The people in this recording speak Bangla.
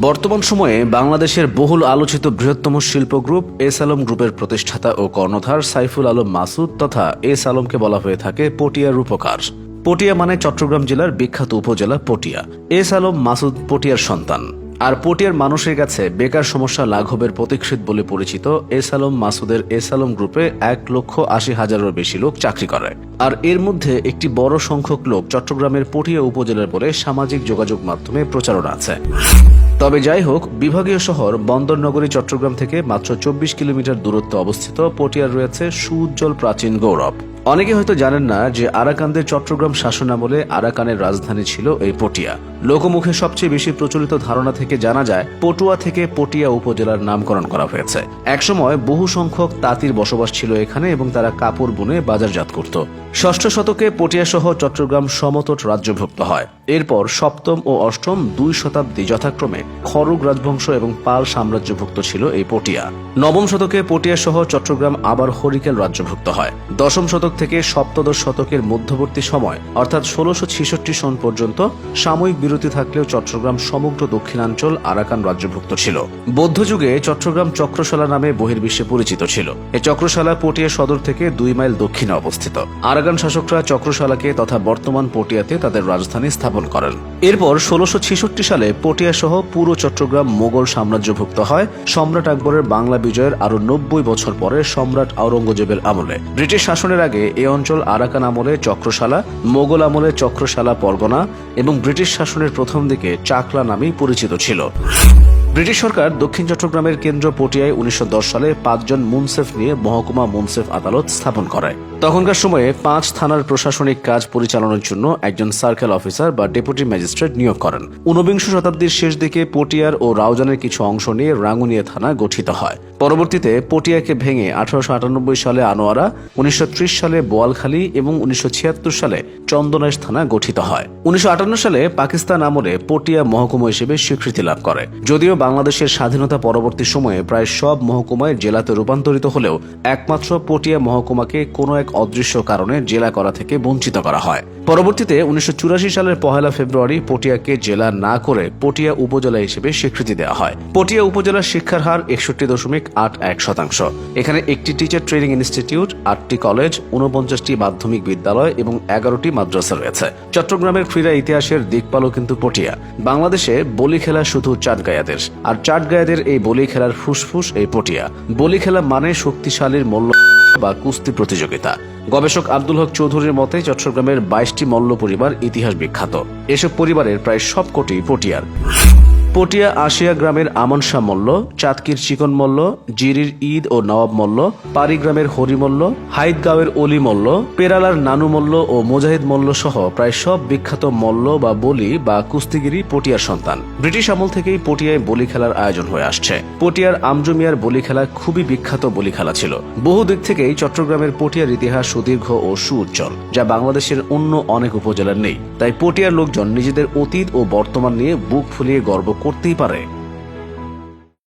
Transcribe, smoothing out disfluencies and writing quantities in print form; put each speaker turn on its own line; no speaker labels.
বর্তমান সময়ে বাংলাদেশের বহুল আলোচিত বৃহত্তম শিল্প গ্রুপ এস আলম গ্রুপের প্রতিষ্ঠাতা ও কর্ণধার সাইফুল আলম মাসুদ তথা এস আলমকে বলা হয়ে থাকে পটিয়ার রূপকার। পটিয়া মানে চট্টগ্রাম জেলার বিখ্যাত উপজেলা পটিয়া। এস আলম মাসুদ পটিয়ার সন্তান। আর পটিয়ার মানুষের কাছে বেকার সমস্যা লাঘবের প্রতীক্ষিত বলে পরিচিত এস আলম মাসুদের এস আলম গ্রুপে 1,80,000-এরও বেশি লোক চাকরি করে। আর এর মধ্যে একটি বড় সংখ্যক লোক চট্টগ্রামের পটিয়া উপজেলার বলে সামাজিক যোগাযোগ মাধ্যমে প্রচারণা আছে। তবে যাই হোক, বিভাগীয় শহর বন্দরনগরী চট্টগ্রাম থেকে মাত্র 24 কিলোমিটার দূরত্বে অবস্থিত পটিয়ার রয়েছে সুউজ্জ্বল প্রাচীন গৌরব। অনেকে হয়তো জানেন না যে আরাকানদের চট্টগ্রাম শাসনামলে আরাকানের রাজধানী ছিল এই পটিয়া। লোকমুখে সবচেয়ে বেশি প্রচলিত ধারণা থেকে জানা যায় পটুয়া থেকে পটিয়া উপজেলার নামকরণ করা হয়েছে। একসময় বহু সংখ্যক তাঁতির বসবাস ছিল এখানে এবং তারা কাপড় বুনে বাজারজাত করত। 6ষ্ঠ শতকে পটিয়া সহ চট্টগ্রাম সমতট রাজ্যভুক্ত হয়। এরপর 7ম ও 8ম 2 শতাব্দী যথাক্রমে খড়গ রাজবংশ এবং পাল সাম্রাজ্যভুক্ত ছিল এই পটিয়া। 9ম শতকে পটিয়া সহ চট্টগ্রাম আবার হরিকেল রাজ্যভুক্ত হয়। 10ম শতক থেকে সপ্তদশ শতকের মধ্যবর্তী সময় অর্থাৎ 1666 সন পর্যন্ত সাময়িক বিরতি থাকলেও চট্টগ্রাম সমগ্র দক্ষিণাঞ্চল আরাকান রাজ্যভুক্ত ছিল। বৌদ্ধযুগে চট্টগ্রাম চক্রশালা নামে বহির্বিশ্বে পরিচিত ছিল। এই চক্রশালা পটিয়া সদর থেকে 2 মাইল দক্ষিণে অবস্থিত। আরাকান শাসকরা চক্রশালাকে তথা বর্তমান পটিয়াতে তাদের রাজধানী স্থাপন করেন। এরপর 1666 সালে পটিয়া সহ পুরো চট্টগ্রাম মোগল সাম্রাজ্যভুক্ত হয় সম্রাট আকবরের বাংলা বিজয়ের আরো 90 বছর পরে সম্রাট আওরঙ্গজেবের আমলে। ব্রিটিশ শাসনের আগে এই অঞ্চল আরাকান আমলে চক্রশালা, মোগল আমলে চক্রশালা পরগনা এবং ব্রিটিশ শাসনের প্রথম দিকে চাকলা নামেই পরিচিত ছিল। ব্রিটিশ সরকার দক্ষিণ চট্টগ্রামের কেন্দ্র পটিয়ায় 1910 সালে 5 জন মুনসেফ নিয়ে মহকুমা মুনসেফ আদালত স্থাপন করে। তখনকার সময়ে 5 থানার প্রশাসনিক কাজ পরিচালনার জন্য একজন সার্কেল অফিসার বা ডেপুটি ম্যাজিস্ট্রেট নিয়োগ করেন। 19বিংশ শতাব্দীর শেষ দিকে পটিয়ার ও রাউজানের কিছু অংশ নিয়ে রাঙ্গুনিয়া থানা গঠিত হয়। পরবর্তীতে পটিয়াকে ভেঙে 1898 সালে আনোয়ারা, 1930 সালে বোয়ালখালী এবং 1976 সালে চন্দনাইশ থানা গঠিত হয়। 1958 সালে পাকিস্তান আমলে পটিয়া মহকুমা হিসেবে স্বীকৃতি লাভ করে। যদিও বাংলাদেশের স্বাধীনতা পরবর্তী সময়ে প্রায় সব মহকুমায় জেলাতে রূপান্তরিত হলেও একমাত্র পটিয়া মহকুমাকে কোনো এক অদৃশ্য কারণে জেলা করা থেকে বঞ্চিত করা হয়। পরবর্তীতে 1984 সালের 1 ফেব্রুয়ারি পটিয়াকে জেলা না করে পটিয়া উপজেলা হিসেবে স্বীকৃতি দেওয়া হয়। পটিয়া উপজেলার শিক্ষার হার 61.81%। এখানে একটি টিচার ট্রেনিং ইনস্টিটিউট, 8টি কলেজ, 49টি মাধ্যমিক বিদ্যালয় এবং 11টি মাদ্রাসা রয়েছে। চট্টগ্রামের ক্রীড়া ইতিহাসের দিকপালও কিন্তু পটিয়া। বাংলাদেশে বলি খেলা শুধু চাটগাঁয়াদের, আর চাটগাঁয়াদের এই বলি খেলার ফুসফুস এই পটিয়া। বলি খেলা মানে শক্তিশালীর মল্ল বা কুস্তি প্রতিযোগিতা। গবেষক আব্দুল হক চৌধুরীর মতে চট্টগ্রামের 22টি মল্ল পরিবার ইতিহাস বিখ্যাত। এসব পরিবারের প্রায় সবকটি পটিয়ার। পটিয়া আশিয়া গ্রামের আমন শাহ মল্ল, চাঁদকির চিকন মল্ল, জিরির ঈদ ও নবাব মল্ল, পারি গ্রামের হরি মল্ল, হাইদগাঁওয়ের অলি মল্ল, পেরালার নানু মল্ল ও মোজাহিদ মল্ল সহ প্রায় সব বিখ্যাত মল্ল বা বলি বা কুস্তিগিরি পটিয়ার সন্তান। ব্রিটিশ আমল থেকেই পটিয়ায় বলি খেলার আয়োজন হয়ে আসছে। পটিয়ার আমজমিয়ার বলি খেলা খুবই বিখ্যাত বলি খেলা ছিল। বহু দিক থেকেই চট্টগ্রামের পটিয়ার ইতিহাস সুদীর্ঘ ও সুউজ্জ্বল, যা বাংলাদেশের অন্য অনেক উপজেলার নেই। তাই পটিয়ার লোকজন নিজেদের অতীত ও বর্তমান নিয়ে বুক ফুলিয়ে গর্ব করতেই পারে।